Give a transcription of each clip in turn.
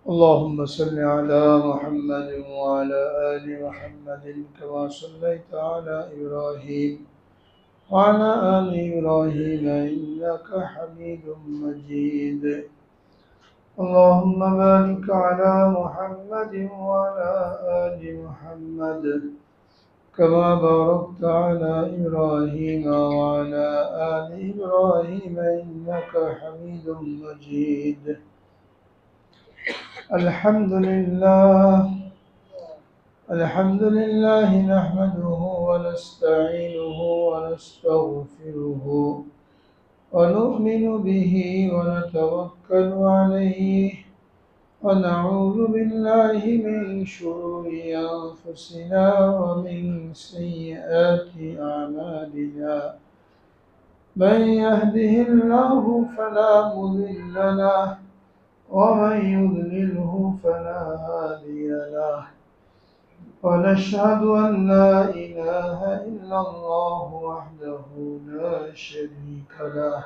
اللهم صل على محمد وعلى آل محمد كما صليت على إبراهيم وعلى آل إبراهيم إنك حميد مجيد. اللهم بارك على محمد وعلى آل محمد كما باركت على إبراهيم وعلى آل إبراهيم إنك حميد مجيد. الحمد لله نحمده ونستعينه ونستغفره ونؤمن به ونتوكل عليه ونعوذ بالله من شرور أنفسنا ومن سيئات أعمالنا. من يهده الله فلا مضل له ومن يضلله فلا هادي له. ونشهد أن لا إله إلا الله وحده لا شريك له.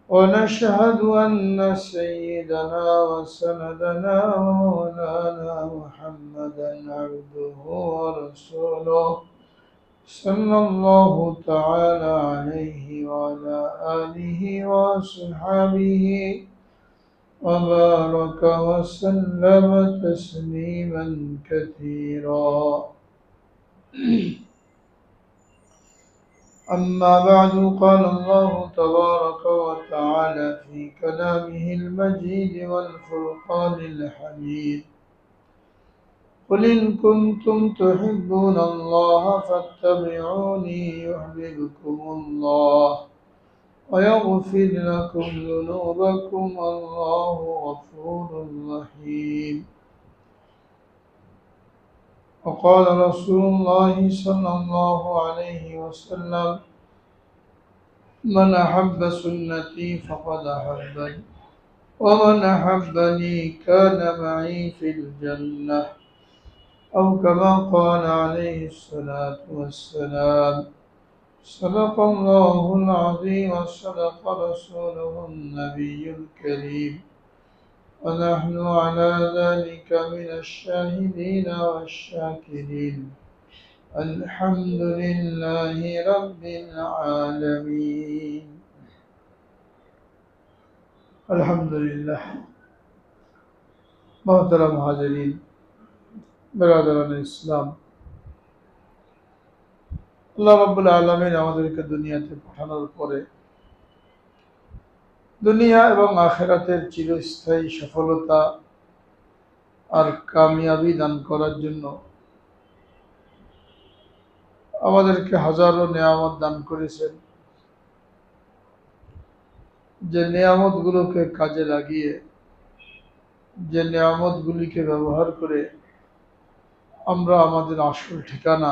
ونشهد أن سيدنا وسندنا ومولانا محمدا عبده ورسوله صلى الله تعالى عليه وعلى آله وصحبه وبارك وسلم تسليما كثيرا. أما بعد، قال الله تبارك وتعالى في كلامه المجيد والفرقان الحميد: قل إن كنتم تحبون الله فاتبعوني يحببكم الله ويغفر لكم ذنوبكم والله غفور رحيم. وقال رسول الله صلى الله عليه وسلم: من أحب سنتي فقد أحبني ومن أحبني كان معي في الجنة، أو كما قال عليه الصلاة والسلام. صدق الله العظيم وصدق رسوله النبي الكريم، ونحن على ذلك من الشاهدين والشاكرين. الحمد لله رب العالمين. الحمد لله। محترم हाज़रीन, बिरादरान इस्लाम, আল্লাহ রাব্বুল আলামিন আমাদেরকে দুনিয়াতে পাঠানোর পরে দুনিয়া এবং আখিরাতের চিরস্থায়ী সফলতা আর কামিয়াবি দান করার জন্য আমাদেরকে হাজারো নিয়ামত দান করেছেন। যে নিয়ামতগুলোকে কাজে লাগিয়ে, যে নিয়ামতগুলিকে ব্যবহার করে আমরা আমাদের আসল ঠিকানা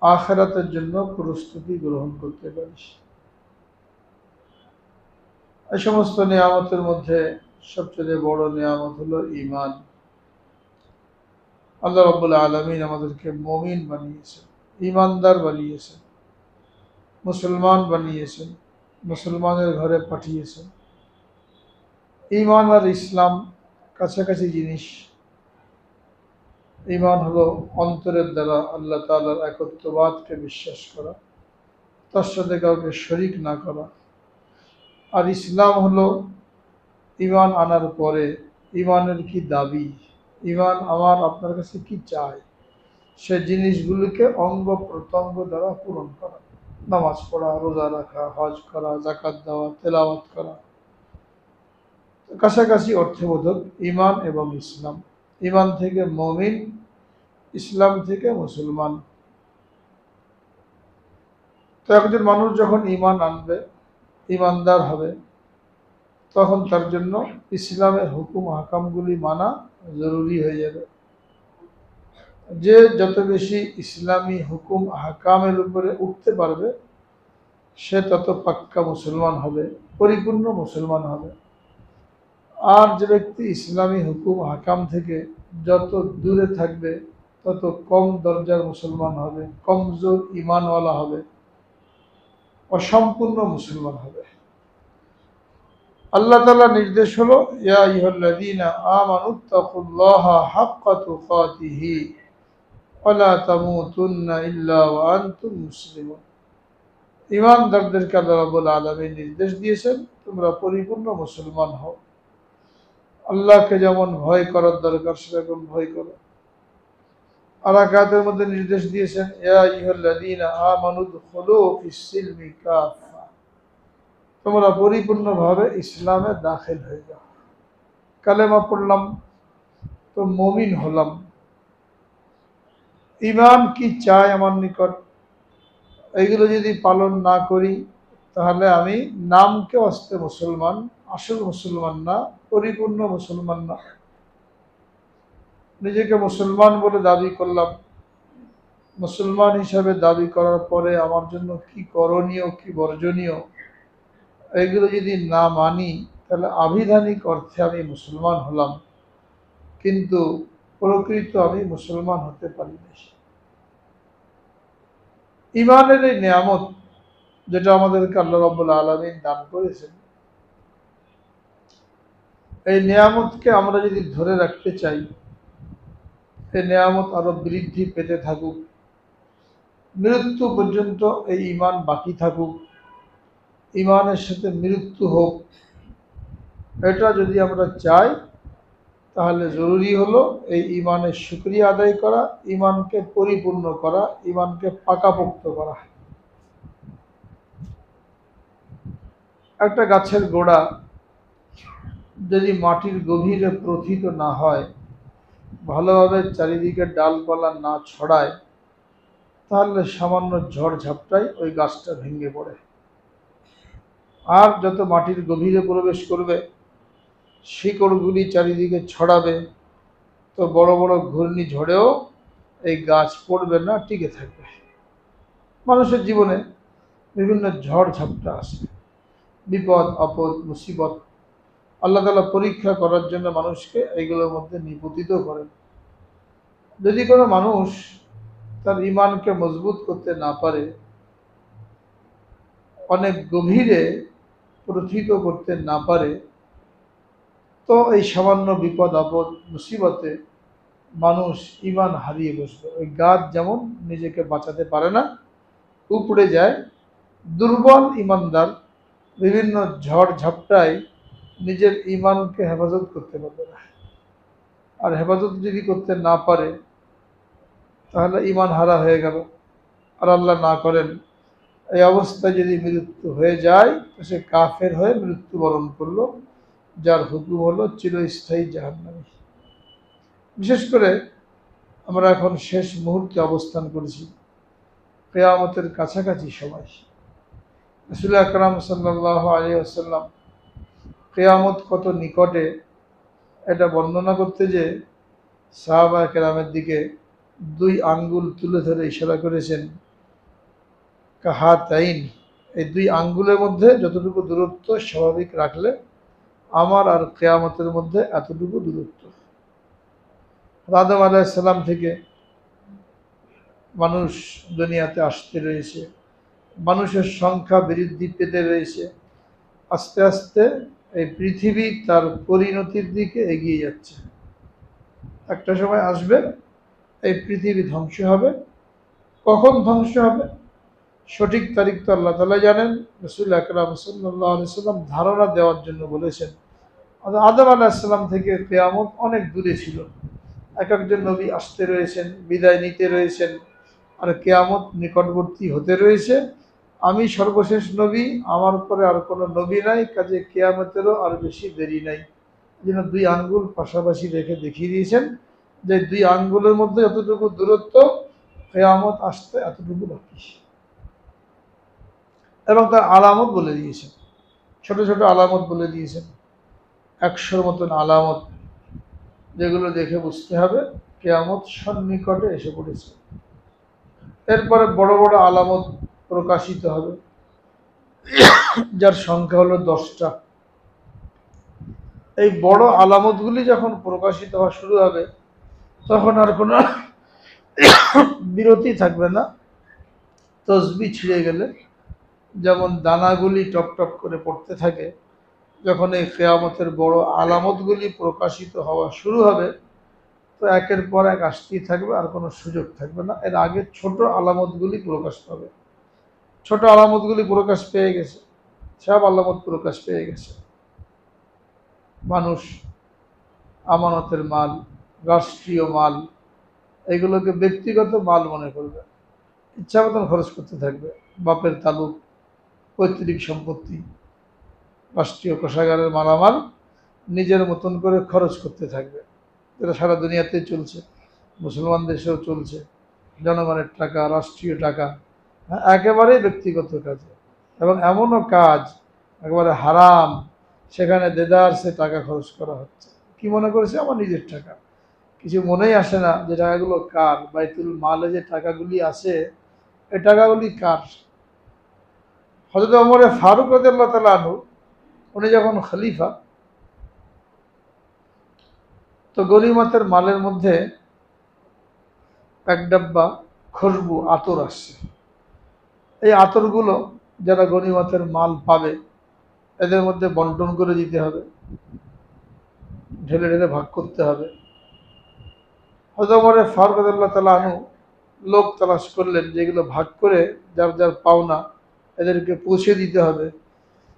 আখিরাতের জন্য প্রস্তুতি গ্রহণ করতে পারি। এই সমস্ত নিয়ামতের মধ্যে সবচেয়ে বড় নিয়ামত হলো ঈমান। আল্লাহ রাব্বুল আলামিন আমাদেরকে মুমিন বানিয়েছেন, ঈমানদার বানিয়েছেন, মুসলমান বানিয়েছেন, মুসলমানের ঘরে পাঠিয়েছেন। ঈমান আর ইসলাম কাছাকাছি জিনিস। ঈমান হলো অন্তরের দ্বারা আল্লাহ তাআলার একত্ববাদকে বিশ্বাস করা, তার সাথে কাউকে শরীক না করা। আর ইসলাম হলো ঈমান আনার পরে ঈমানের কি দাবি, ঈমান আমার আপনার কাছে কি চায়, সে জিনিসগুলিকে অঙ্গ প্রত্যঙ্গ দ্বারা পূরণ করা। নামাজ পড়া, রোজা রাখা, হজ করা, যাকাত দেওয়া, তেলাওয়াত করা। কাছাকাছি অর্থবোধক ঈমান এবং ইসলাম। ঈমান থেকে মুমিন, ইসলাম থেকে মুসলমান। তো একজন মানুষ যখন ঈমান আনবে, ঈমানদার হবে, তখন তার জন্য ইসলামের হুকুম হাকামগুলি মানা জরুরি হয়ে যাবে। যে যত বেশি ইসলামী হুকুম হাকামের উপরে উঠতে পারবে, সে তত পাক্কা মুসলমান হবে, পরিপূর্ণ মুসলমান হবে। আর যে ব্যক্তি ইসলামী হুকুম হাকাম থেকে যত দূরে থাকবে, তত কম দরজার মুসলমান হবে, কমজোর ঈমানওয়ালা হবে, অসম্পূর্ণ মুসলমান হবে। আল্লাহ তাআলা নির্দেশ হলো, ইয়া আইয়ুহাল্লাযীনা আমানুত্তাকুল্লাহা হাক্কা তুকাতিহি ওয়া লা তামুতুন্না ইল্লা ওয়া আনতুম মুসলিমুন। ঈমানদারদেরকে আল্লাহ রাব্বুল আলামিন নির্দেশ দিয়েছেন, তোমরা পরিপূর্ণ মুসলমান হও। আল্লাহকে যেমন ভয় করার দরকার সেরকম ভয় করো। আর আয়াতের মধ্যে নির্দেশ দিয়েছেন, ইয়া আইয়ুহাল্লাযীনা আমানু দুখুলু ফিস-সিলমি কাফা, তোমরা পরিপূর্ণভাবে ইসলামে দাখিল হয়ে যাও। কালেমা পড়লাম তো মুমিন হলাম। ঈমান কি চায় আমার নিকট, এইগুলো যদি পালন না করি তাহলে আমি নামকে অস্তে মুসলমান, আসল মুসলমান না, পরিপূর্ণ মুসলমান না। নিজেকে মুসলমান বলে দাবি করলাম, মুসলমান হিসাবে দাবি করার পরে আমার জন্য কি করণীয় কি বর্জনীয় এইগুলো যদি না মানি তাহলে আভিধানিক অর্থে আমি মুসলমান হলাম, কিন্তু প্রকৃত আমি মুসলমান হতে পারি না। ঈমানের এই নিয়ামত যেটা আমাদেরকে আল্লাহ রাব্বুল আলামিন দান করেছেন, এই নিয়ামতকে আমরা যদি ধরে রাখতে চাই, এই নিয়ামত আরো বৃদ্ধি পেতে থাকুক, মৃত্যু পর্যন্ত এই ঈমান বাকি থাকুক, ঈমানের সাথে মৃত্যু হোক, এটা যদি আমরা চাই তাহলে জরুরি হলো এই ঈমানের শুকরিয়া আদায় করা, ঈমানকে পরিপূর্ণ করা, ঈমানকে পাকাপোক্ত করা। একটা গাছের গোড়া যদি মাটির গভীরে প্রথিত না হয়, ভালোভাবে চারিদিকে ডালপালা না ছড়ায়, তাহলে সামান্য ঝড় ঝাপটায় ওই গাছটা ভেঙে পড়ে। আর যত মাটির গভীরে প্রবেশ করবে, শিকড়গুলি চারিদিকে ছড়াবে, তো বড় বড় ঘূর্ণিঝড়েও এই গাছ পড়বে না, টিকে থাকবে। মানুষের জীবনে বিভিন্ন ঝড় ঝাপটা আসে, বিপদ আপদ মুসিবত, আল্লাহ তাআলা পরীক্ষা করার জন্য মানুষকে এইগুলোর মধ্যে নিপতিত করেন। যদি কোনো মানুষ তার ঈমানকে মজবুত করতে না পারে, অনেক গভীরে প্রথিত করতে না পারে, তো এই সামান্য বিপদ আপদ মুসিবতে মানুষ ঈমান হারিয়ে বসবে। ওই গাছ যেমন নিজেকে বাঁচাতে পারে না, উপড়ে যায়, দুর্বল ঈমানদার বিভিন্ন ঝড় ঝাপটায় নিজের ঈমানকে হেফাজত করতে পারবে না। আর হেফাজত যদি করতে না পারে তাহলে ঈমান হারা হয়ে গেল। আর আল্লাহ না করেন এই অবস্থায় যদি মৃত্যু হয়ে যায় তো সে কাফের হয়ে মৃত্যুবরণ করলো, যার হুকুম হলো চিরস্থায়ী জাহান্নামী। বিশেষ করে আমরা এখন শেষ মুহূর্তে অবস্থান করেছি, কিয়ামতের কাছাকাছি সময়। রাসূল আকরাম সাল্লাল্লাহু আলাইহি ওয়াসাল্লাম কিয়ামত কত নিকটে এটা বর্ণনা করতে যে সাহাবা কেরামের দিকে দুই আঙ্গুল তুলে ধরে ইশারা করেছেন, কাহাতাইন, এই দুই আঙ্গুলের মধ্যে যতটুকু দূরত্ব স্বাভাবিক রাখলে আমার আর কিয়ামতের মধ্যে এতটুকু দূরত্ব। আদম আলাইহিস সালাম থেকে মানুষ দুনিয়াতে আসতে রয়েছে, মানুষের সংখ্যা বৃদ্ধি পেতে রয়েছে, আস্তে আস্তে এই পৃথিবী তার পরিণতির দিকে এগিয়ে যাচ্ছে। একটা সময় আসবে এই পৃথিবী ধ্বংস হবে। কখন ধ্বংস হবে সঠিক তারিখ তো আল্লাহ তাআলা জানেন, রাসূল আকরাম সাল্লাল্লাহু আলাইহি সাল্লাম ধারণা দেওয়ার জন্য বলেছেন। আদম আলাইহিস সালাম থেকে কিয়ামত অনেক দূরে ছিল, এক একজন নবী আসতে রয়েছেন, বিদায় নিতে রয়েছেন, আর কিয়ামত নিকটবর্তী হতে রয়েছে। আমি সর্বশেষ নবী, আমার পরে আর কোনো নবী নাই, কাজে কিয়ামতেরও আর বেশি দেরি নাই। এই জন্য দুই আঙ্গুল পাশাপাশি রেখে দেখিয়ে দিয়েছেন যে দুই আঙ্গুলের মধ্যে যতটুকু দূরত্ব, কিয়ামত আসতে এতটুকু বাকি। এবং তার আলামত বলে দিয়েছেন, ছোট ছোট আলামত বলে দিয়েছেন, 100 মতন আলামত, যেগুলো দেখে বুঝতে হবে কিয়ামত সন্নিকটে এসে পড়েছে। এরপরে বড় বড় আলামত প্রকাশিত হবে, যার সংখ্যা হলো 10টা। এই বড় আলামতগুলি যখন প্রকাশিত হওয়া শুরু হবে তখন আর কোনো বিরতি থাকবে না। তসবিহ ছিঁড়ে গেলে যেমন দানাগুলি টপ টপ করে পড়তে থাকে, যখন এই কিয়ামতের বড় আলামতগুলি প্রকাশিত হওয়া শুরু হবে, তো একের পর এক আসতেই থাকবে, আর কোনো সুযোগ থাকবে না। এর আগে ছোট আলামতগুলি প্রকাশ পাবে। ছোট আলামতগুলি প্রকাশ পেয়ে গেছে, সব আলামত প্রকাশ পেয়ে গেছে। মানুষ আমানতের মাল, রাষ্ট্রীয় মাল, এগুলোকে ব্যক্তিগত মাল মনে করবে, ইচ্ছা মতন খরচ করতে থাকবে। বাপের তালুক, পৈতৃক সম্পত্তি, রাষ্ট্রীয় কোষাগারের মালামাল নিজের মতন করে খরচ করতে থাকবে। এটা সারা দুনিয়াতেই চলছে, মুসলমান দেশেও চলছে। জনগণের টাকা, রাষ্ট্রীয় টাকা, হ্যাঁ, একেবারেই ব্যক্তিগত কাজে, এবং এমনও কাজ একেবারে হারাম, সেখানে দেদারসে টাকা খরচ করা হচ্ছে। কি মনে করেছে? আমার নিজের টাকা। কিছু মনেই আসে না যে টাকাগুলো কার। বাইতুল মালে যে টাকাগুলি আছে, এই টাকাগুলি কার? হযরত ওমর ফারুক রাদিয়াল্লাহু তাআলা আনহু, উনি যখন খলিফা, তো গনিমতের মালের মধ্যে এক ডাব্বা খুশবু আতর আসছে। এই আতরগুলো যারা গনিমতের মাল পাবে, এদের মধ্যে বন্টন করে দিতে হবে, ঢেলে ঢেলে ভাগ করতে হবে। হযরত ওমর ফারুক রাদিয়াল্লাহু তাআলা আনহু লোক তালাশ করলেন, যেগুলো ভাগ করে যার যার পাওনা এদেরকে পৌঁছে দিতে হবে।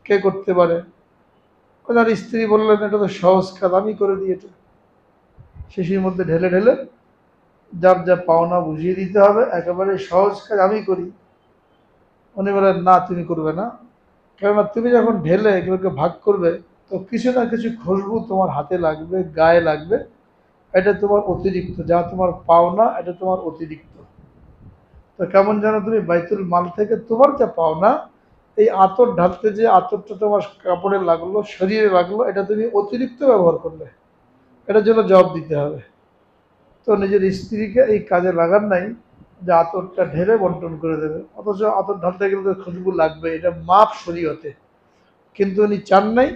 কে করতে পারে? ওনার স্ত্রী বললেন, এটা তো সহজ কাজ, আমি করে দিই। এটা শিশির মধ্যে ঢেলে ঢেলে যার যা পাওনা বুঝিয়ে দিতে হবে, একেবারে সহজ কাজ, আমি করি। উনি বলেন, না, তুমি করবে না। কেননা তুমি যখন ঢেলে এগুলোকে ভাগ করবে, তো কিছু না কিছু খুশবু তোমার হাতে লাগবে, গায়ে লাগবে। এটা তোমার অতিরিক্ত, যা তোমার পাওনা, এটা তোমার অতিরিক্ত। তো কেমন যেন তুমি বাইতুল মাল থেকে তোমার যা পাওনা, এই আতর ঢালতে, যে আতরটা তোমার কাপড়ে লাগলো, শরীরে লাগলো, এটা তুমি অতিরিক্ত ব্যবহার করলে, এটার জন্য জবাব দিতে হবে। তো নিজের স্ত্রীকে এই কাজে লাগার নাই যে আতরটা ঢেলে বন্টন করে দেবে, অথচ আতর ঢালতে গেলে তো খুশবু লাগবে, এটা মাপ শরীয়তে। কিন্তু উনি চান নাই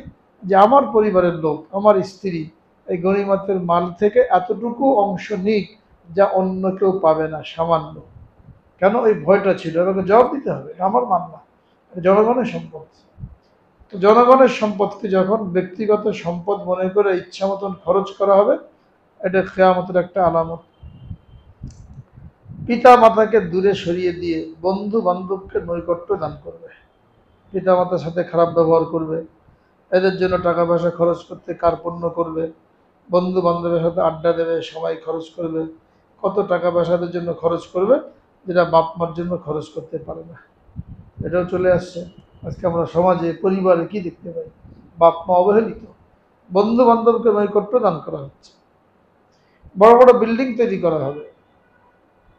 যে আমার পরিবারের লোক, আমার স্ত্রী এই গনিমতের মাল থেকে এতটুকু অংশ নিক যা অন্য কেউ পাবে না, সামান্য। কেন? ওই ভয়টা ছিল, এটাকে জবাব দিতে হবে, এটা আমার মাল না, এটা জনগণের সম্পদ। তো জনগণের সম্পদকে যখন ব্যক্তিগত সম্পদ মনে করে ইচ্ছা মতন খরচ করা হবে, এটা কিয়ামতের একটা আলামত। পিতা মাতাকে দূরে সরিয়ে দিয়ে বন্ধু বান্ধবকে নৈকট্য দান করবে। পিতা মাতার সাথে খারাপ ব্যবহার করবে, এদের জন্য টাকা পয়সা খরচ করতে কার্পণ্য করবে, বন্ধু বান্ধবের সাথে আড্ডা দেবে, সময় খরচ করবে, কত টাকা পয়সাদের জন্য খরচ করবে, যেটা বাপ মার জন্য খরচ করতে পারে না। এটাও চলে আসছে। আজকে আমরা সমাজে, পরিবারে কি দেখতে পাই? বাপ মা অবহেলিত, বন্ধু বান্ধবকে নৈকট্য দান করা হচ্ছে। বড় বড় বিল্ডিং তৈরি করা হবে।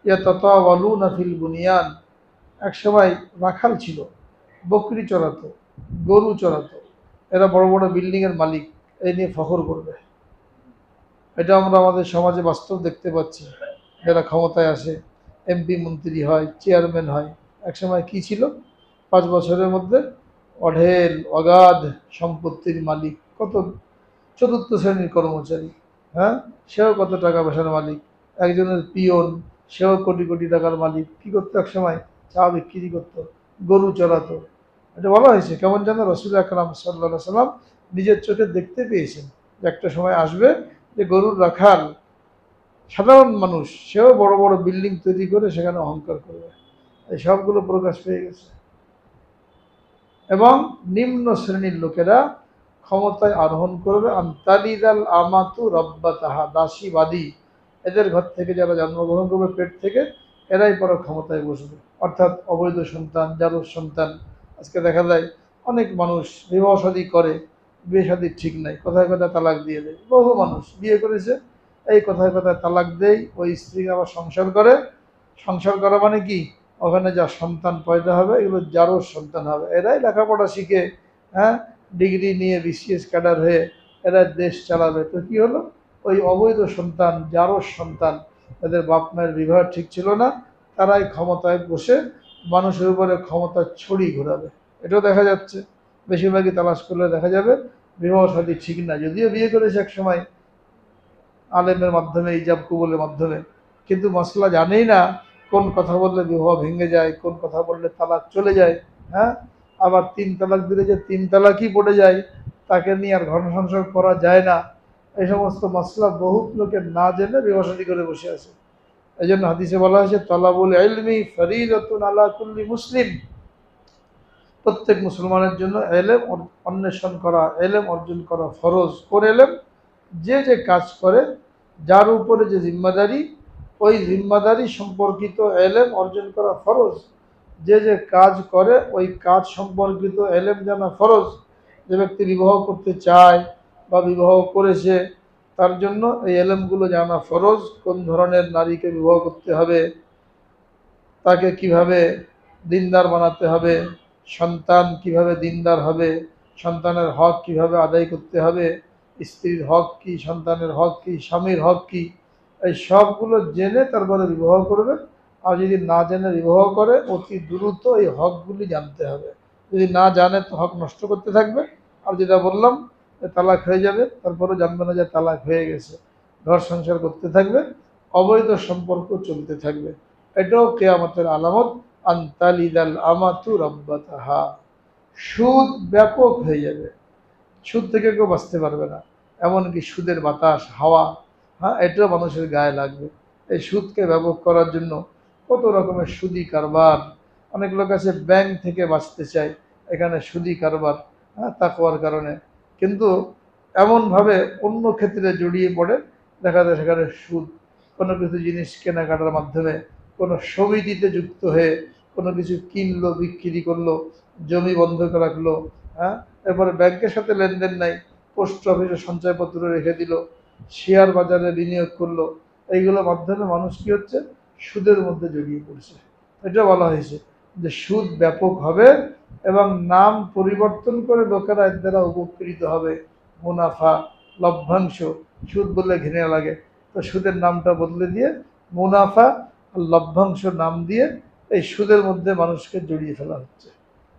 ইয়াতাতাওয়ালুনা ফিল বুনিয়ান। এক সময় রাখাল ছিল, বকরি চড়াতো, গরু চড়াতো, এরা বড় বড় বিল্ডিং এর মালিক, এই নিয়ে ফখর করবে। এটা আমরা আমাদের সমাজে বাস্তব দেখতে পাচ্ছি। যারা ক্ষমতায় আসে, এমপি মন্ত্রী হয়, চেয়ারম্যান হয়, একসময় কি ছিল? 5 বছরের মধ্যে অঢেল অগাধ সম্পত্তির মালিক, কত চতুর্থ শ্রেণীর কর্মচারী, হ্যাঁ, সেও কত টাকা পয়সার মালিক। একজনের পিয়ন, সেও কোটি কোটি টাকার মালিক। কি করতো? এক সময় চা বিক্রি করতো, গরু চড়াতো। এটা বলা হয়েছে কেমন যেন রসুল আকরাম সাল্লাল্লাহু সাল্লাম নিজের চোখে দেখতে পেয়েছেন যে একটা সময় আসবে যে গরুর রাখাল, সাধারণ মানুষ, সেও বড় বড় বিল্ডিং তৈরি করে সেখানে অহংকার করবে। এই সবগুলো প্রকাশ পেয়ে গেছে। এবং নিম্ন শ্রেণীর লোকেরা ক্ষমতায় আরোহণ করবে। আন্তালিদাল আমাতু রব্বাতাহা, দাসীবাদী, এদের ঘর থেকে যারা জন্মগ্রহণ করবে, পেট থেকে, এরাই পরে ক্ষমতায় বসবে। অর্থাৎ অবৈধ সন্তান, জারজ সন্তান। আজকে দেখা যায় অনেক মানুষ বিবাহ শাদী করে, বিয়ে শাদীর ঠিক নাই, কথায় কথায় তালাক দিয়ে দেয়। বহু মানুষ বিয়ে করেছে, এই কথায় কথায় তালাক দেয়, ওই স্ত্রী আবার সংসার করে। সংসার করা মানে কি? ওখানে যা সন্তান পয়দা হবে, এগুলো জারজ সন্তান হবে। এরাই লেখাপড়া শিখে, হ্যাঁ, ডিগ্রি নিয়ে বিসিএস ক্যাডার হয়ে এরা দেশ চালাবে। তো কি হলো? ওই অবৈধ সন্তান, জারজ সন্তান, এদের বাপ মায়ের বিবাহ ঠিক ছিল না, তারাই ক্ষমতায় বসে মানুষের উপরে ক্ষমতা ছড়ি ঘোরাবে। এটাও দেখা যাচ্ছে। বেশিরভাগই তালাশ করলে দেখা যাবে বিবাহ শাদী ঠিক না, যদিও বিয়ে করেছে এক সময় আলেমের মাধ্যমে, ইজাব কবুলের মাধ্যমে, কিন্তু মশলা জানেই না কোন কথা বললে বিবাহ ভেঙে যায়, কোন কথা বললে তালাক চলে যায়। হ্যাঁ, আবার 3 তালাক দিলে যে 3 তালাকই পড়ে যায়, তাকে নিয়ে আর ঘন সংসার করা যায় না, এই সমস্ত মাসলা বহুত লোকে না জেনে বিবাসাদি করে বসে আছে। এই জন্য হাদিসে বলা হয়েছে তলাবুল ইলমি ফরিদাতুন আলা কুল্লি মুসলিম, প্রত্যেক মুসলমানের জন্য এলেম অন্বেষণ করা, এলেম অর্জন করা ফরজ। কোন এলেম? যে যে কাজ করে, যার উপরে যে জিম্মাদারি, ওই জিম্মাদারি সম্পর্কিত এলেম অর্জন করা ফরজ। যে যে কাজ করে ওই কাজ সম্পর্কিত এলেম জানা ফরজ। যে ব্যক্তি বিবাহ করতে চায় বা বিবাহ করেছে তার জন্য এই এলেমগুলো জানা ফরজ। কোন ধরনের নারীকে বিবাহ করতে হবে, তাকে কিভাবে দিনদার বানাতে হবে, সন্তান কিভাবে দিনদার হবে, সন্তানের হক কিভাবে আদায় করতে হবে, স্ত্রীর হক কি, সন্তানের হক কি, স্বামীর হক কি, এই সবগুলো জেনে তারপরে বিবাহ করবে। আর যদি না জেনে বিবাহ করে অতি দ্রুত এই হকগুলি জানতে হবে। যদি না জানে তো হক নষ্ট করতে থাকবে। আর যেটা বললাম যে তালাক হয়ে যাবে, তারপরেও জানবে না যে তালাক হয়ে গেছে, ঘর সংসার করতে থাকবে, অবৈধ সম্পর্ক চলতে থাকবে। এটাও কিয়ামতের আলামত। আনতালিদাল আমাতু রাব্বাতাহা, সুদ ব্যাপক হয়ে যাবে, সুদ থেকে কেউ বাঁচতে পারবে না। এমনকি সুদের বাতাস, হাওয়া, এটাও মানুষের গায়ে লাগবে। এই সুদকে ব্যাপক করার জন্য কত রকমের সুদি কারবার। অনেক লোক আছে ব্যাংক থেকে বাঁচতে চায়, এখানে সুদি কারবার, তাকওয়ার কারণে, কিন্তু এমনভাবে অন্য ক্ষেত্রে জড়িয়ে পড়ে, দেখা যায় সেখানে সুদ। কোনো কিছু জিনিস কেনাকাটার মাধ্যমে কোনো সমিতিতে যুক্ত হয়ে কোনো কিছু কিনলো, বিক্রি করলো, জমি বন্ধক রাখলো, এরপরে ব্যাংকের সাথে লেনদেন নাই, পোস্ট অফিসে সঞ্চয়পত্র রেখে দিল, শেয়ার বাজারে বিনিয়োগ করলো। এইগুলোর মাধ্যমে মানুষ কি হচ্ছে? সুদের মধ্যে জড়িয়ে পড়ছে। এটা বলা হয়েছে যে সুদ ব্যাপক হবে এবং নাম পরিবর্তন করে লোকেরা এর দ্বারা উপকৃত হবে। মুনাফা, লভ্যাংশ, সুদ বললে ঘৃণা লাগে, তো সুদের নামটা বদলে দিয়ে মুনাফা আর লভ্যাংশ নাম দিয়ে এই সুদের মধ্যে মানুষকে জড়িয়ে ফেলা হচ্ছে।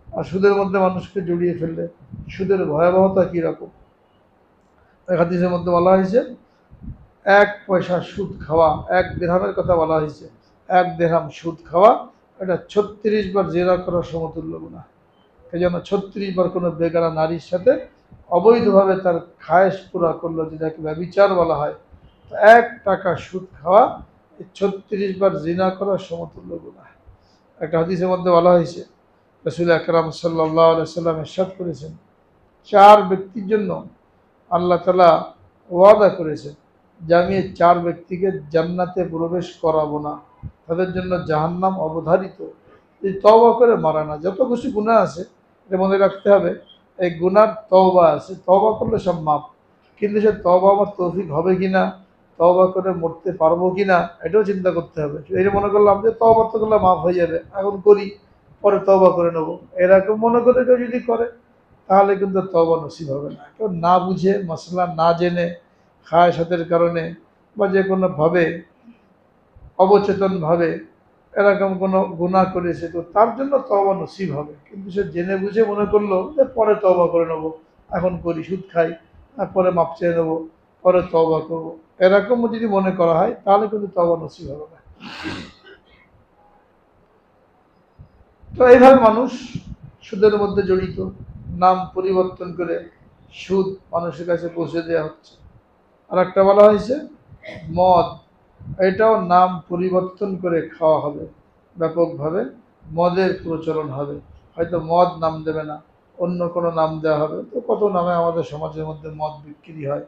আর সুদের মধ্যে মানুষকে জড়িয়ে ফেললে সুদের ভয়াবহতা কীরকম? হাদিসের মধ্যে বলা হয়েছে 1 পয়সা সুদ খাওয়া, 1 দিরহামের কথা বলা হয়েছে, 1 দিরহাম সুদ খাওয়া এটা 36 বার জিনা করার সমতুল্য গুনাহ। এই জন্য 36 বার কোনো বেগানা নারীর সাথে অবৈধভাবে তার খায়েশ পুরা করলো, যেটাকে ব্যভিচার বলা হয়। 1 টাকা সুদ খাওয়া 36 বার জিনা করার সমতুল্য গুনাহ। একটা হাদিসের মধ্যে বলা হয়েছে, রাসূল আকরাম সাল্লাল্লাহু আলাইহি সাল্লাম ইরশাদ করেছেন, 4 ব্যক্তির জন্য আল্লাহ তাআলা ওয়াদা করেছে যে আমি এই 4 ব্যক্তিকে জান্নাতে প্রবেশ করাবো না, তাদের জন্য জাহান্নাম অবধারিত। যদি তওবা করে মারা না, যত কিছু গুনাহ আছে এটা মনে রাখতে হবে, এই গুনার তওবা আছে, তওবা করলে সব মাপ। কিন্তু সে তওবা আমার তৌফিক হবে কিনা, তওবা করে মরতে পারবো কিনা, এটাও চিন্তা করতে হবে। এই যে মনে করলাম যে তওবা তো করলে মাফ হয়ে যাবে, এখন করি, পরে তওবা করে নেবো, এরকম মনে করে কেউ যদি করে তাহলে কিন্তু তওবা নসিব হবে না। কেউ না বুঝে, মাসলা না জেনে, খায়সাতের কারণে বা যে কোনোভাবে অবচেতনভাবে এরকম কোনো গুনাহ করেছে, তো তার জন্য তওবা নসিব হবে। কিন্তু সে জেনে বুঝে মনে করলো যে পরে তওবা করে নেবো, এখন করি, সুদ খাই, পরে মাপ চেয়ে নেবো, পরে তওবা করবো, এরকম যদি মনে করা হয় তাহলে কিন্তু তওবা নসিব হবে না। তো এইভাবে মানুষ সুদের মধ্যে জড়িত, নাম পরিবর্তন করে সুদ মানুষের কাছে পৌঁছে দেওয়া হচ্ছে। আর একটা বলা হয়েছে মদ, এটাও নাম পরিবর্তন করে খাওয়া হবে ব্যাপকভাবে, মদের প্রচলন হবে। হয়তো মদ নাম দেবে না, অন্য কোনো নাম দেওয়া হবে। তো কত নামে আমাদের সমাজের মধ্যে মদ বিক্রি হয়,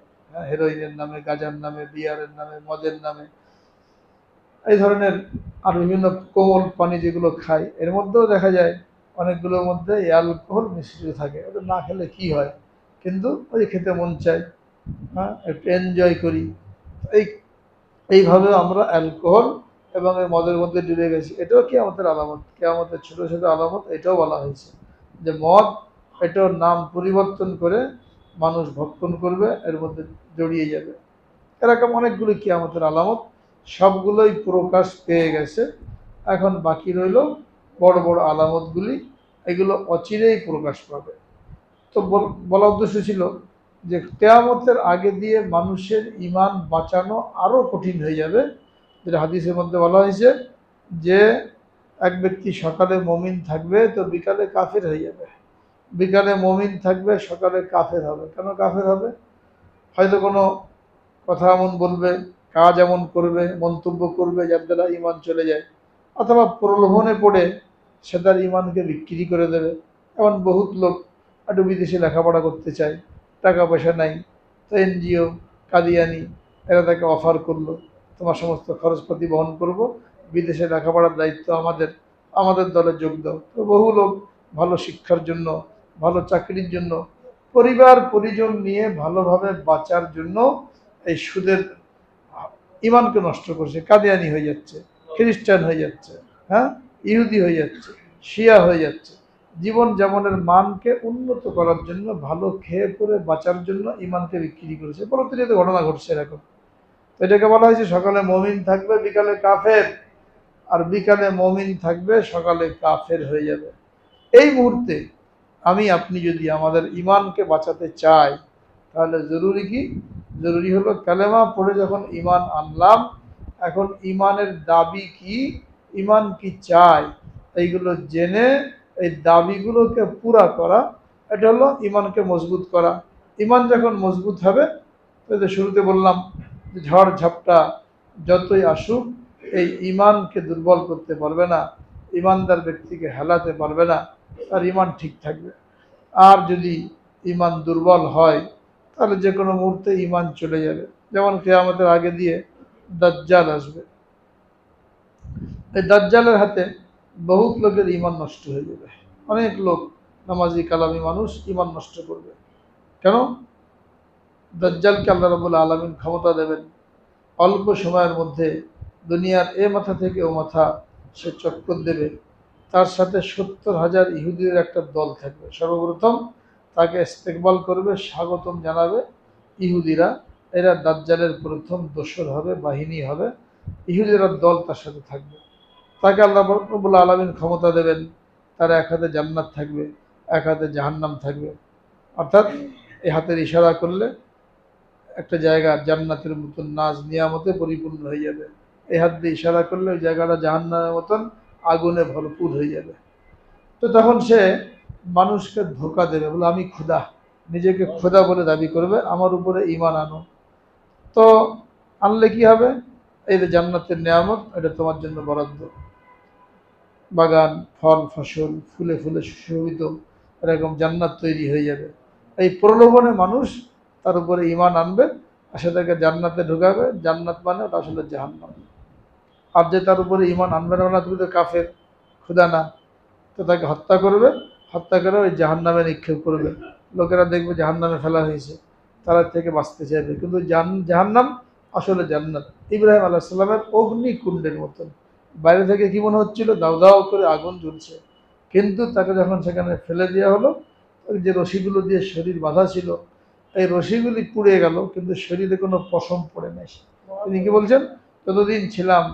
হেরোইনের নামে, গাঁজার নামে, বিয়ারের নামে, মদের নামে, এই ধরনের। আর বিভিন্ন কোমল পানি যেগুলো খায় এর মধ্যেও দেখা যায় অনেকগুলোর মধ্যে অ্যালকোহল মিশ্রিত থাকে। ওটা না খেলে কি হয়, কিন্তু ওই খেতে মন চায়, একটু এনজয় করি। এই এইভাবে আমরা অ্যালকোহল এবং এই মদের মধ্যে ডুবে গেছি। এটাও কিয়ামতের আলামত, কিয়ামতের ছোটো ছোটো আলামত। এটাও বলা হয়েছে যে মদ, এটাও নাম পরিবর্তন করে মানুষ ভক্ষণ করবে, এর মধ্যে জড়িয়ে যাবে। এরকম অনেকগুলি কিয়ামতের আলামত, সবগুলোই প্রকাশ পেয়ে গেছে। এখন বাকি রইল বড় বড় আলামতগুলি, এগুলো অচিরেই প্রকাশ পাবে। তো বলা উদ্দেশ্য ছিল যে কিয়ামতের আগে দিয়ে মানুষের ঈমান বাঁচানো আরও কঠিন হয়ে যাবে। যেটা হাদিসের মধ্যে বলা হয়েছে যে এক ব্যক্তি সকালে মুমিন থাকবে তো বিকালে কাফের হয়ে যাবে, বিকালে মমিন থাকবে, সকালে কাফের হবে। কেন কাফের হবে? হয়তো কোনো কথা এমন বলবে, কাজ এমন করবে, মন্তব্য করবে যার দ্বারা ইমান চলে যায়, অথবা প্রলোভনে পড়ে সে তার ইমানকে বিক্রি করে দেবে। এমন বহুত লোক একটু বিদেশে লেখাপড়া করতে চায়, টাকা পয়সা নাই, তো এনজিও, কাদিয়ানি এরা তাকে অফার করলো, তোমার সমস্ত খরচপাতি বহন করব, বিদেশে লেখাপড়ার দায়িত্ব আমাদের, আমাদের দলে যোগ দাও। তো বহু লোক ভালো শিক্ষার জন্য, ভালো চাকরির জন্য, পরিবার পরিজন নিয়ে ভালোভাবে বাঁচার জন্য এই সুদের ইমানকে নষ্ট করছে, কাদিয়ানি হয়ে যাচ্ছে, খ্রিস্টান হয়ে যাচ্ছে, হ্যাঁ, ইহুদি হয়ে যাচ্ছে, শিয়া হয়ে যাচ্ছে। জীবন যাপনের মানকে উন্নত করার জন্য, ভালো খেয়ে পরে বাঁচার জন্য ইমানকে বিক্রি করেছে। প্রতিনিয়ত ঘটনা ঘটছে এরকম। তো এটাকে বলা হয়েছে সকালে মমিন থাকবে, বিকালে কাফের, আর বিকালে মমিন থাকবে, সকালে কাফের হয়ে যাবে। এই মুহূর্তে আমি আপনি যদি আমাদের ইমানকে বাঁচাতে চাই, তাহলে জরুরি কি? জরুরি হলো কালেমা পড়ে যখন ইমান আনলাম, এখন ইমানের দাবি কি, ইমান কি চাই, এইগুলো জেনে এই দাবিগুলোকে পুরা করা, এটা হলো ইমানকে মজবুত করা। ইমান যখন মজবুত হবে, তো যে শুরুতে বললাম যে ঝড় ঝাপটা যতই আসুক এই ইমানকে দুর্বল করতে পারবে না, ইমানদার ব্যক্তিকে হেলাতে পারবে না, তার ইমান ঠিক থাকবে। আর যদি ইমান দুর্বল হয়, তাহলে যে কোনো মুহূর্তে ইমান চলে যাবে। যেমন কিয়ামতের আগে দিয়ে দাজ্জাল আসবে, এই দাজ্জালের হাতে বহুত লোকের ইমান নষ্ট হয়ে যাবে। অনেক লোক নামাজি কালামি মানুষ ইমান নষ্ট করবে। কেন? দাজ্জালকে আল্লাহ রাব্বুল আলামিন ক্ষমতা দেবেন অল্প সময়ের মধ্যে দুনিয়ার এ মাথা থেকে ও মাথা সে চক্কর দেবে। তার সাথে 70,000 ইহুদির একটা দল থাকবে। সর্বপ্রথম তাকে ইস্তেকবাল করবে, স্বাগতম জানাবে ইহুদিরা। এরা দাজ্জালের প্রথম দোসর হবে, বাহিনী হবে। ইহুদিরা দল তার সাথে থাকবে। তাকে আল্লাহ রাব্বুল আলামিন ক্ষমতা দেবেন, তার এক হাতে জান্নাত থাকবে, এক হাতে জাহান্নাম থাকবে। অর্থাৎ এই হাতের ইশারা করলে একটা জায়গা জান্নাতের মতন নাজ নিয়ামতে পরিপূর্ণ হয়ে যাবে, এই হাত দিয়ে ইশারা করলে ওই জায়গাটা জাহান্নামের মতন আগুনে ভরপুর হয়ে যাবে। তো তখন সে মানুষকে ধোকা দেবে, বলে আমি খোদা, নিজেকে খোদা বলে দাবি করবে, আমার উপরে ঈমান আনো। তো আনলে কি হবে? এই যে জান্নাতের নিয়ামত, এটা তোমার জন্য বরাদ্দ, বাগান, ফল ফসল, ফুলে ফুলে সুশোভিত এরকম জান্নাত তৈরি হয়ে যাবে। এই প্রলোভনে মানুষ তার উপরে ঈমান আনবে, আর সেটাকে জান্নাতে ঢুকাবে। জান্নাত মানে ওটা আসলে জাহান্নাম। আর যে তার উপরে ঈমান আনবে না, তুমি তো কাফের, খুদা না, তো তাকে হত্যা করবে, হত্যা করে ওই জাহান্নামে নিক্ষেপ করবে। লোকেরা দেখবে জাহান্নামে ফেলা হয়েছে, তারা থেকে বাঁচতে চাইবে, কিন্তু জাহান্নাম আসলে জান্নাত। ইব্রাহিম আলাইহিস সালামের অগ্নিকুণ্ডের মতন, বাইরে থেকে কি মনে হচ্ছিল, দাউ দাউ করে আগুন জ্বলছে, কিন্তু তাকে যখন সেখানে ফেলে দেওয়া হলো, ওই যে রশিগুলো দিয়ে শরীর বাঁধা ছিল, এই রশিগুলি পুড়ে গেল, কিন্তু শরীরে কোনো পশম পড়ে নাই। তিনি কি বলছেন? যতদিন ছিলাম,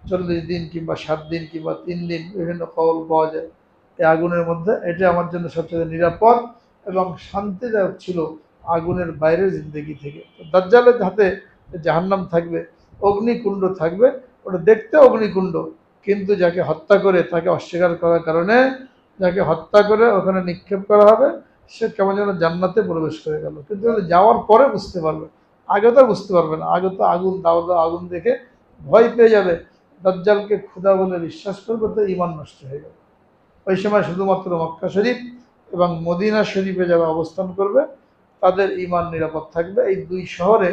40 দিন কিংবা 7 দিন কিংবা 3 দিন, বিভিন্ন কওল পাওয়া যায়, এই আগুনের মধ্যে, এটা আমার জন্য সবচেয়ে নিরাপদ এবং শান্তিদায়ক ছিল আগুনের বাইরের জিন্দগি থেকে। তো দাজ্জালের হাতে জাহান্নাম থাকবে, অগ্নিকুণ্ড থাকবে, ওটা দেখতে অগ্নিকুণ্ড, কিন্তু যাকে হত্যা করে, তাকে অস্বীকার করার কারণে, যাকে হত্যা করে ওখানে নিক্ষেপ করা হবে, সে কেমন যেন জান্নাতে প্রবেশ করে গেল। কিন্তু যাওয়ার পরে বুঝতে পারবে, আগে তো বুঝতে পারবে না। আগে তো আগুন, দাও দাও আগুন দেখে ভয় পেয়ে যাবে, দাজ্জালকে খোদা বলে বিশ্বাস করবে, তো ঈমান নষ্ট হয়ে যাবে। ওই সময় শুধুমাত্র মক্কা শরীফ এবং মদিনা শরীফে যারা অবস্থান করবে, তাদের ঈমান নিরাপদ থাকবে। এই দুই শহরে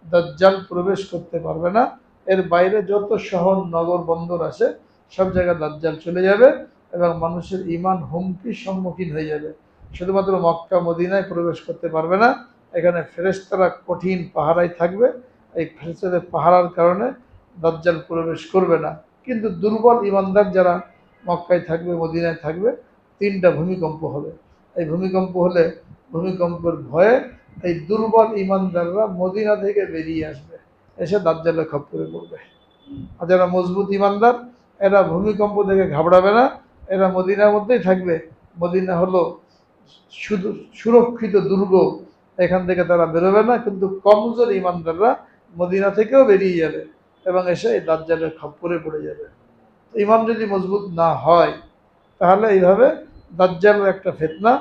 দাজ্জাল প্রবেশ করতে পারবে না। এর বাইরে যত শহর, নগর, বন্দর আছে, সব জায়গায় দাজ্জাল চলে যাবে এবং মানুষের ঈমান হুমকির সম্মুখীন হয়ে যাবে। শুধুমাত্র মক্কা মদিনায় প্রবেশ করতে পারবে না, এখানে ফেরেশতারা কঠিন পাহারায় থাকবে। এই ফেরেশতাদের পাহারার কারণে দাজ্জাল প্রবেশ করবে না। কিন্তু দুর্বল ঈমানদার যারা মক্কায় থাকবে, মদিনায় থাকবে, 3টা ভূমিকম্প হবে। এই ভূমিকম্প হলে, ভূমিকম্পের ভয়ে এই দুর্বল ঈমানদাররা মদিনা থেকে বেরিয়ে আসবে, এসে দাজ্জালের খপ্পরে পড়বে। আর যারা মজবুত ঈমানদার, এরা ভূমিকম্প থেকে ঘাবড়াবে না, এরা মদিনার মধ্যেই থাকবে। মদিনা হলো শুধু সুরক্ষিত দুর্গ, এখান থেকে তারা বেরোবে না। কিন্তু কমজোর ঈমানদাররা মদিনা থেকেও বেরিয়ে যাবে এবং এসে এই দাজ্জালের খপ্পরে পড়ে যাবে। ঈমান যদি মজবুত না হয়, তাহলে এইভাবে দাজ্জালের একটা ফিতনা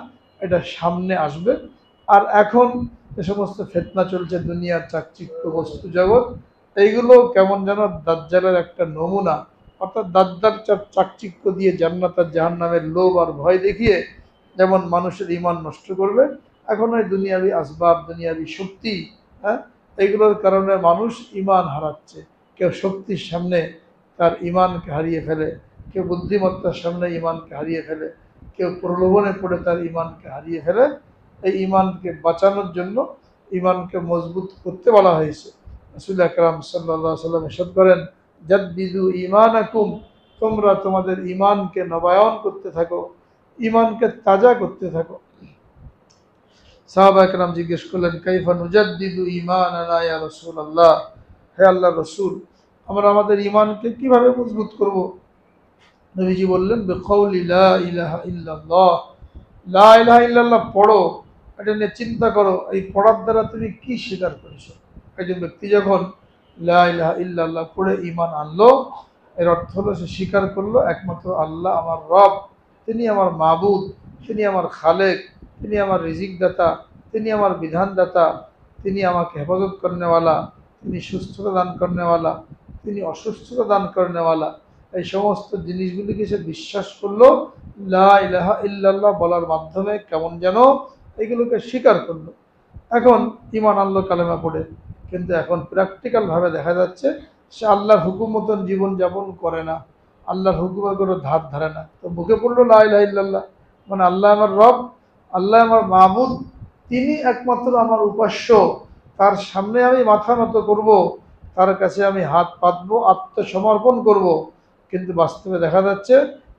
এটা সামনে আসবে। আর এখন যে সমস্ত ফিতনা চলছে দুনিয়ার চাকচিক্য বস্তু জগৎ, এইগুলো কেমন যেন দাজ্জালের একটা নমুনা। অর্থাৎ দাজ্জাল চাকচিক্য দিয়ে জান্নাত আর জাহান্নামের লোভ আর ভয় দেখিয়ে যেমন মানুষের ঈমান নষ্ট করবে, এখন ওই দুনিয়াবি আসবাব, দুনিয়াবি শক্তি, হ্যাঁ, এইগুলোর কারণে মানুষ ঈমান হারাচ্ছে। কেউ শক্তির সামনে তার ঈমানকে হারিয়ে ফেলে, কেউ বুদ্ধিমত্তার সামনে ঈমানকে হারিয়ে ফেলে, কেউ প্রলোভনে পড়ে তার ঈমানকে হারিয়ে ফেলে। এই ঈমানকে বাঁচানোর জন্য, ঈমানকে মজবুত করতে বলা হয়েছে। রাসূল আকরাম সাল্লাল্লাহু আলাইহি ওয়াসাল্লাম ইরশাদ করেন, জাদ্দিদু ঈমানাকুম, তোমরা তোমাদের ঈমানকে নবায়ন করতে থাকো, ঈমানকে তাজা করতে থাকো। সাহাবা একরাম জিজ্ঞেস করলেন, কাইফা নুজাদ্দিদু ঈমানানা ইয়া রাসূলুল্লাহ, হে আল্লাহর রাসূল, আমরা আমাদের ঈমানকে কিভাবে মজবুত করব? নবীজি বললেন, বিকাউলি লা ইলাহা ইল্লাল্লাহ, লা ইলাহা ইল্লাল্লাহ পড়ো। এটা নিয়ে চিন্তা করো, এই পড়ার দ্বারা তুমি কি স্বীকার করেছো। একজন ব্যক্তি যখন লা ইলাহা ইল্লাল্লাহ পড়ে ঈমান আনলো, এর অর্থ হলো সে স্বীকার করলো একমাত্র আল্লাহ আমার রব, তিনি আমার মাবুদ, তিনি আমার খালেক, তিনি আমার রিজিক দাতা, তিনি আমার বিধানদাতা, তিনি আমাকে হেফাজত করনেওয়ালা, তিনি সুস্থতা দান করনেওয়ালা, তিনি অসুস্থতা দান করনেওয়ালা। এই সমস্ত জিনিসগুলিকে সে বিশ্বাস করলো লা ইলাহা ইল্লাল্লাহ বলার মাধ্যমে, কেমন যেন এগুলোকে স্বীকার করলো। এখন ঈমান আনলো কালেমা পড়ে, কিন্তু এখন প্র্যাকটিক্যালভাবে দেখা যাচ্ছে সে আল্লাহর হুকুম মতন জীবনযাপন করে না, আল্লাহর হুকুমের কোনো ধার ধারে না। তো মুখে পড়লো লা ইলাহা ইল্লাল্লাহ, মানে আল্লাহ আমার রব, আল্লাহ আমার মাবুদ, তিনি একমাত্র আমার উপাস্য, তার সামনে আমি মাথা নত করব, তার কাছে আমি হাত পাতবো, আত্মসমর্পণ করব। কিন্তু বাস্তবে দেখা যাচ্ছে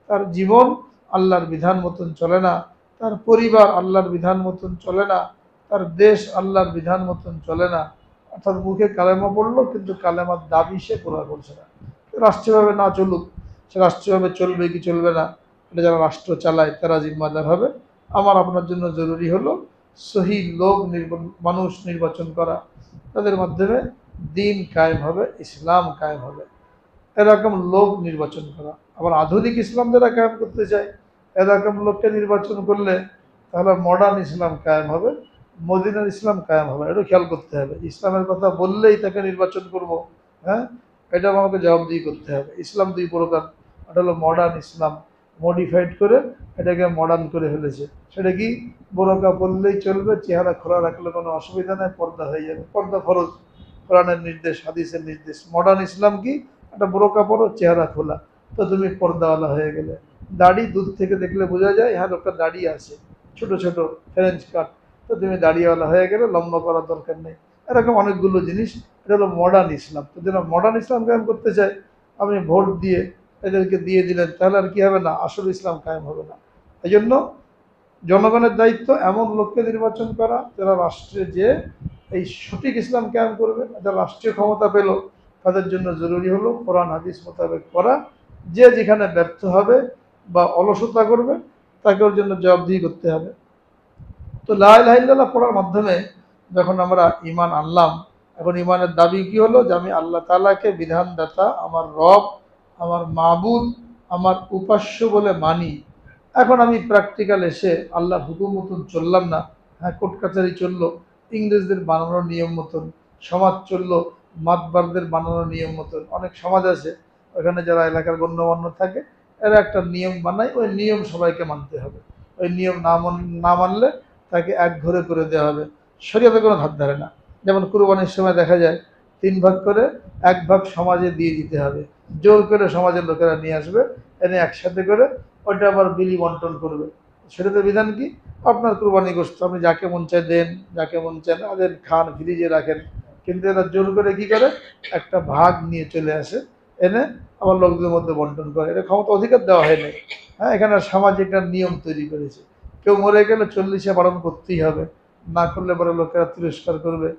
তার জীবন আল্লাহর বিধান মতন চলে না, তার পরিবার আল্লাহর বিধান মতন চলে না, তার দেশ আল্লাহর বিধান মতন চলে না। অর্থাৎ মুখে কালেমা পড়লো কিন্তু কালেমার দাবি সে পুরা করছে না। রাষ্ট্রীয়ভাবে না চলুক, সে রাষ্ট্রীয়ভাবে চলবে কি চলবে না, এটা যারা রাষ্ট্র চালায় তারা জিম্মাদার হবে। আমার আপনার জন্য জরুরি হলো সহি লোক মানুষ নির্বাচন করা, তাদের মাধ্যমে দিন কায়েম হবে, ইসলাম কায়েম হবে, এরকম লোক নির্বাচন করা। আবার আধুনিক ইসলাম যারা কায়েম করতে চায়, এরকম লোককে নির্বাচন করলে তাহলে মডার্ন ইসলাম কায়েম হবে, মদিনার ইসলাম কায়েম হবে। এটা খেয়াল করতে হবে। ইসলামের কথা বললেই তাকে নির্বাচন করব, হ্যাঁ, এটা আমাকে জবাবদিহি করতে হবে। ইসলাম দুই প্রকার, এটা হলো মডার্ন ইসলাম, মডিফাইড করে এটাকে মডার্ন করে ফেলেছে। সেটা কি, বোরকা বললেই চলবে, চেহারা খোলা রাখলে কোনো অসুবিধা নেই, পর্দা হয়ে যাবে, পর্দা ফরজ, কোরআনের নির্দেশ, হাদিসের নির্দেশ। মডার্ন ইসলাম কি, একটা বোরকা পরো, চেহারা খোলা, তো তুমি পর্দাওয়ালা হয়ে গেলে। দাড়ি দূর থেকে দেখলে বোঝা যায় হ্যাঁ লোকটা দাড়ি আছে, ছোট ছোট ফ্রেঞ্চ কাট, তো তুমি দাড়িওয়ালা হয়ে গেলে, লম্বা করার দরকার নেই। এরকম অনেকগুলো জিনিস, এটা হলো মডার্ন ইসলাম। তো যারা মডার্ন ইসলাম কায়েম করতে চায়, আপনি ভোট দিয়ে এদেরকে দিয়ে দিলেন, তাহলে আর কি হবে না, আসল ইসলাম কায়েম হবে না। এই জন্য জনগণের দায়িত্ব এমন লোককে নির্বাচন করা যারা রাষ্ট্রে যে এই সঠিক ইসলাম কায়েম করবে। যারা রাষ্ট্রীয় ক্ষমতা পেল, তাদের জন্য জরুরি হলো কোরআন হাদিস মোতাবেক করা। যে যেখানে ব্যর্থ হবে বা অলসতা করবে, তাকে ওর জন্য জবাবদিহি করতে হবে। তো লা ইলাহা ইল্লাল্লাহ পড়ার মাধ্যমে যখন আমরা ঈমান আনলাম, এখন ঈমানের দাবি কি হলো, যে আমি আল্লাহ তাআলাকে বিধানদাতা, আমার রব, আমার মাবুদ, আমার উপাস্য বলে মানি। এখন আমি প্র্যাকটিক্যাল এসে আল্লাহর হুকুম মতন চললাম না, হ্যাঁ কোর্ট কাছারি চললো ইংরেজদের বানানোর নিয়ম মতন, সমাজ চললো মাতবারদের বানানোর নিয়ম মতন। অনেক সমাজ আছে, ওখানে যারা এলাকার গণ্যমান্য থাকে, এরা একটা নিয়ম বানায়, ওই নিয়ম সবাইকে মানতে হবে। ওই নিয়ম না মানলে তাকে এক ঘরে করে দেওয়া হবে। শরীয়তে কোনো ধার ধারে না। যেমন কুরবানির সময় দেখা যায় 3 ভাগ করে 1 ভাগ সমাজে দিয়ে দিতে হবে, জোর করে সমাজের লোকেরা নিয়ে আসবে, এনে একসাথে করে ওইটা আবার বিলি বন্টন করবে। সেটাতে বিধান কি, আপনার কুরবানি গোশত আপনি যাকে মন চায় দেন, যাকে মন চায় না দেন, খান, ফ্রিজে রাখেন। কিন্তু এরা জোর করে কি করে, একটা ভাগ নিয়ে চলে আসে, এনে আবার লোকদের মধ্যে বন্টন করে। এটা ক্ষমতা অধিকার দেওয়া হয়নি, হ্যাঁ, এখানে সামাজিক একটা নিয়ম তৈরি করেছে। কেউ মরে গেলে 40-এ পালন করতেই হবে, না করলে পরে লোকেরা তিরস্কার করবে,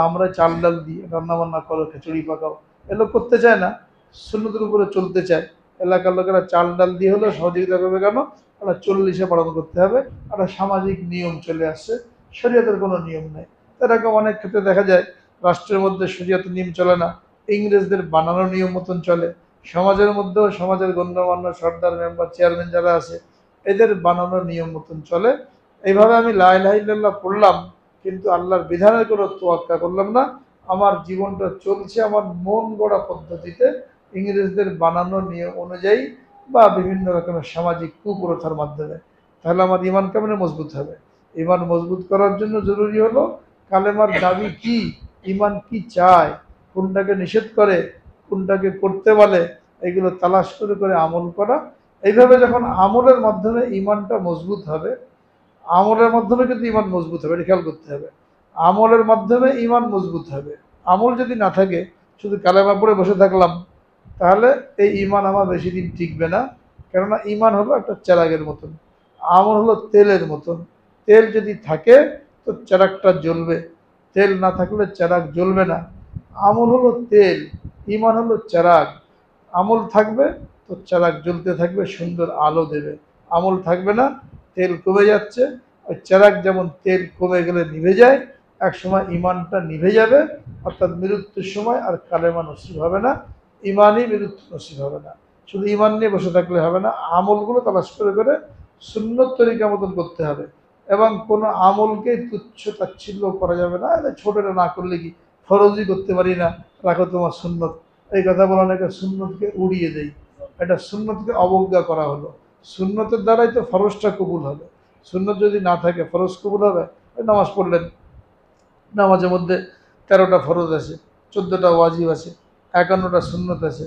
আমরা চাল ডাল দিই, রান্না বান্না করো, খিচুড়ি পাকাও। এগুলো করতে চায় না, সুন্নতের উপরে চলতে চায়। এলাকার লোকেরা চাল ডাল দিয়ে হলেও সহযোগিতা করবে, কেন, ওরা 40-এ পালন করতে হবে, একটা সামাজিক নিয়ম চলে আসছে, শরীয়তের কোনো নিয়ম নেই। এরকম অনেক ক্ষেত্রে দেখা যায় রাষ্ট্রের মধ্যে শরীয়তের নিয়ম চলে না, ইংরেজদের বানানো নিয়ম মতন চলে। সমাজের মধ্যেও সমাজের গণ্যমান্য সর্দার, মেম্বার, চেয়ারম্যান যারা আছে, এদের বানানো নিয়ম মতন চলে। এইভাবে আমি লা ইলাহা ইল্লাল্লাহ পড়লাম, কিন্তু আল্লাহর বিধানের কোনো তোয়াক্কা করলাম না, আমার জীবনটা চলছে আমার মন গড়া পদ্ধতিতে, ইংরেজদের বানানো নিয়ম অনুযায়ী বা বিভিন্ন রকমের সামাজিক কুপ্রথার মাধ্যমে, তাহলে আমার ইমান কেমনে মজবুত হবে? ইমান মজবুত করার জন্য জরুরি হলো কালেমার দাবি কি, ইমান কি চায়, কোনটাকে নিষেধ করে, কোনটাকে করতে বলে, এগুলো তালাশ করে করে আমল করা। এইভাবে যখন আমলের মাধ্যমে ইমানটা মজবুত হবে, আমলের মাধ্যমে কিন্তু ইমান মজবুত হবে, এটা খেয়াল করতে হবে। আমলের মাধ্যমে ইমান মজবুত হবে। আমল যদি না থাকে, শুধু কালেমা পড়ে বসে থাকলাম, তাহলে এই ইমান আমার বেশি দিন টিকবে না। কেননা ইমান হলো একটা চেরাগের মতন, আমল হলো তেলের মতন। তেল যদি থাকে তো চেরাগটা জ্বলবে, তেল না থাকলে চেরাগ জ্বলবে না। আমল হলো তেল, ইমান হলো চেরাগ। আমল থাকবে তো চেরাগ জ্বলতে থাকবে, সুন্দর আলো দেবে। আমল থাকবে না, তেল কমে যাচ্ছে। ওই চেরাগ যেমন তেল কমে গেলে নিভে যায়, এক সময় ইমানটা নিভে যাবে, অর্থাৎ মৃত্যুর সময় আর কালেমা নসিব হবে না, ইমানই মৃত্যু নসিব হবে না। শুধু ইমান নিয়ে বসে থাকলে হবে না, আমলগুলো তালাশ করে করে সুন্নত তরিকা মতন করতে হবে। এবং কোনো আমলকে তুচ্ছ তাচ্ছিল্য করা যাবে না, এটা ছোটটা না করলে কি, ফরজই করতে পারি না, রাখো তোমার সুন্নত, এই কথা বলা না, এটা সুন্নতকে উড়িয়ে দেয়, এটা সুন্নতকে অবজ্ঞা করা হলো। সুন্নতের দ্বারাই তো ফরজটা কবুল হবে। সুন্নত যদি না থাকে ফরজ কবুল হবে? নামাজ পড়লেন, নামাজের মধ্যে 13টা ফরজ আছে, 14টা ওয়াজিব আছে, 51টা সুন্নত আছে,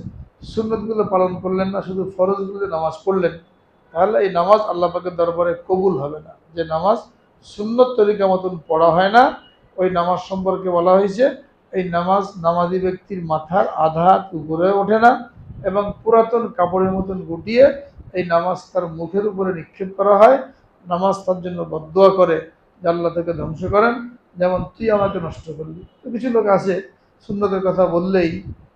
সুন্নতগুলো পালন করলেন না, শুধু ফরজগুলো নামাজ পড়লেন, তাহলে এই নামাজ আল্লাহ পাকের দরবারে কবুল হবে না। যে নামাজ সুন্নত তরিকা মতন পড়া হয় না, ওই নামাজ সম্পর্কে বলা হয়েছে এই নামাজ নামাজি ব্যক্তির মাথার আধা হাত উপরে ওঠে না, এবং পুরাতন কাপড়ের মতন গুটিয়ে এই নামাজ তার মুখের উপরে নিক্ষেপ করা হয়। নামাজ তার জন্য বদদোয়া করে যে আল্লাহ তাকে ধ্বংস করেন, যেমন তুই আমাকে নষ্ট করলি। তো কিছু লোক আছে সুন্নতের কথা বললেই,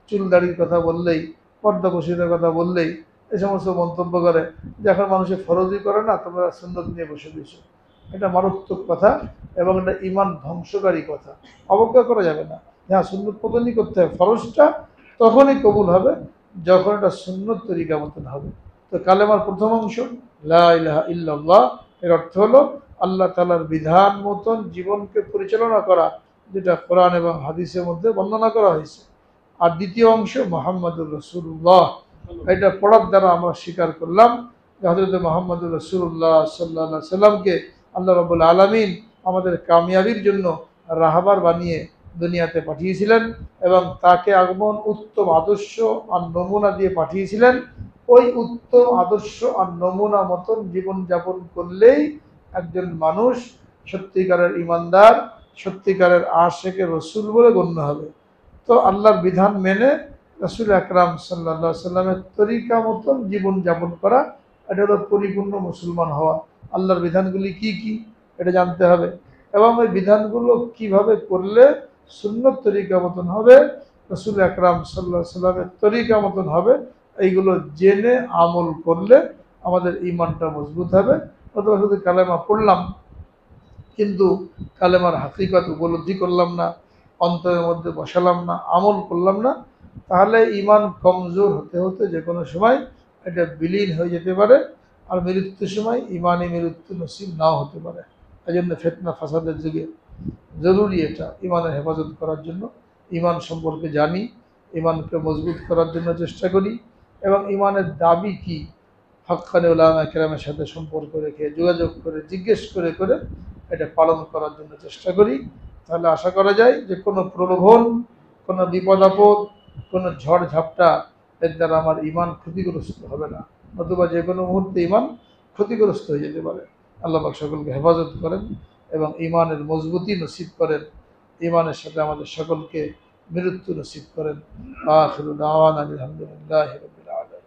চুল দাড়ির কথা বললেই, পর্দা বসিদের কথা বললেই এই সমস্ত মন্তব্য করে যে এখন মানুষের ফরজই করে না, তোমরা সুন্নত নিয়ে বসে দিয়েছো। এটা মারাত্মক কথা এবং এটা ইমান ধ্বংসকারী কথা। অবজ্ঞা করা যাবে না। হ্যাঁ, সুন্নত পতনই করতে হবে, ফরজটা তখনই কবুল হবে যখন এটা সুন্নত তরিকা মতন হবে। তো কালেমার প্রথম অংশ লা ইলাহা ইল্লাল্লাহ, এর অর্থ হলো আল্লাহ তাআলার বিধান মতন জীবনকে পরিচালনা করা, যেটা কোরআন এবং হাদিসের মধ্যে বর্ণনা করা হয়েছে। আর দ্বিতীয় অংশ মুহাম্মাদুর রাসূলুল্লাহ, এটা পড়ার দ্বারা আমরা স্বীকার করলাম যে হযরত মুহাম্মাদুর রাসূলুল্লাহ সাল্লাল্লাহু আলাইহি সাল্লামকে আল্লাহ রাব্বুল আলামিন আমাদের কামিয়াবির জন্য রাহবার বানিয়ে দুনিয়াতে পাঠিয়েছিলেন, এবং তাকে আগমন উত্তম আদর্শ আর নমুনা দিয়ে পাঠিয়েছিলেন। ওই উত্তম আদর্শ আর নমুনা মতন জীবনযাপন করলেই একজন মানুষ সত্যিকারের ইমানদার, সত্যিকারের আশিকে রসুল বলে গণ্য হবে। তো আল্লাহর বিধান মেনে রাসূল আকরাম সাল্লাল্লাহু আলাইহি সাল্লামের তরিকা মতন জীবনযাপন করা, এটা হলো পরিপূর্ণ মুসলমান হওয়া। আল্লাহর বিধানগুলি কি কি এটা জানতে হবে, এবং ওই বিধানগুলো কিভাবে করলে সুন্নত তরিকা মতন হবে, রাসূল আকরাম সাল্লাল্লাহু আলাইহি সাল্লামের তরিকা মতন হবে, এইগুলো জেনে আমল করলে আমাদের ইমানটা মজবুত হবে। অথবা শুধু কালেমা পড়লাম কিন্তু কালেমার হাকিকত উপলব্ধি করলাম না, অন্তরের মধ্যে বসালাম না, আমল করলাম না, তাহলে ইমান কমজোর হতে হতে যে কোনো সময় এটা বিলীন হয়ে যেতে পারে। আর মৃত্যুর সময় ইমানই মৃত্যু নসিব নাও হতে পারে। এই জন্য ফিতনা ফাসাদের যুগে জরুরি এটা ইমানের হেফাজত করার জন্য ইমান সম্পর্কে জানি, ইমানকে মজবুত করার জন্য চেষ্টা করি, এবং ইমানের দাবি কি হক্কানি উলামা কেরামের সাথে সম্পর্ক রেখে যোগাযোগ করে জিজ্ঞেস করে করে এটা পালন করার জন্য চেষ্টা করি। তাহলে আশা করা যায় যে কোনো প্রলোভন, কোনো বিপদ আপদ, কোনো ঝড় ঝাপটা এর দ্বারা আমার ইমান ক্ষতিগ্রস্ত হবে না, নতুবা যে কোনো মুহূর্তে ইমান ক্ষতিগ্রস্ত হয়ে যেতে পারে। আল্লাহ পাক সকলকে হেফাজত করেন এবং ইমানের মজবুতি নসিব করেন, ইমানের সাথে আমাদের সকলকে মৃত্যু নসিব করেন। আখিরু দাওয়ানা আলহামদুলিল্লাহি রাব্বিল আলামিন।